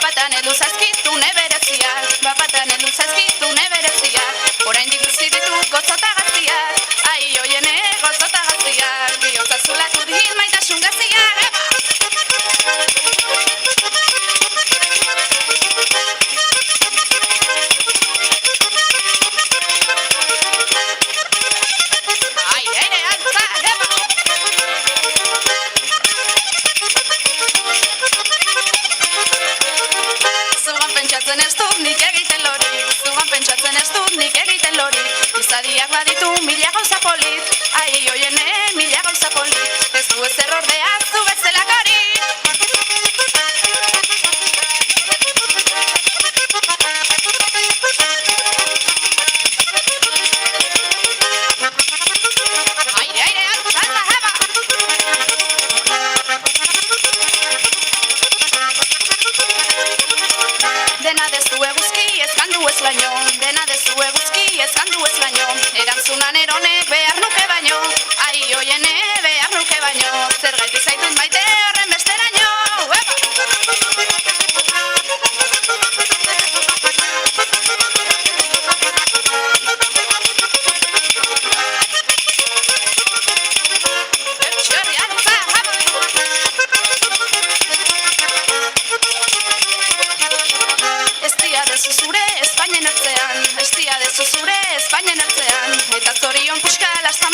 Bapatan edu zaizkitu nebereziak, bapatan edu zaizkitu nebereziak, oraindik bizi ditut gotzota gaztiak, ai oiene gotzota gaztiak, bihotza zulatu dit maitasun gaztiak. Pentsatzen ez dut nik egiten lori, zugan pentsatzen ez dut nik egiten lori, izadiak baditu mila gauza polit, ai oiene mila gauza polit, ez du ez errordea zu bezalak hori. Dena dezu eguzki ez gandu ez baino, dena dezu eguzki ez gandu ez baino, erantzunan eronek behar nuke baino, ai oiene behar nuke baino, zergatik zaitut maite horren besteraino. Estia dezu zure Espainien ertzean, estia dezu zure Espainien ertzean, eta zorion puska lastan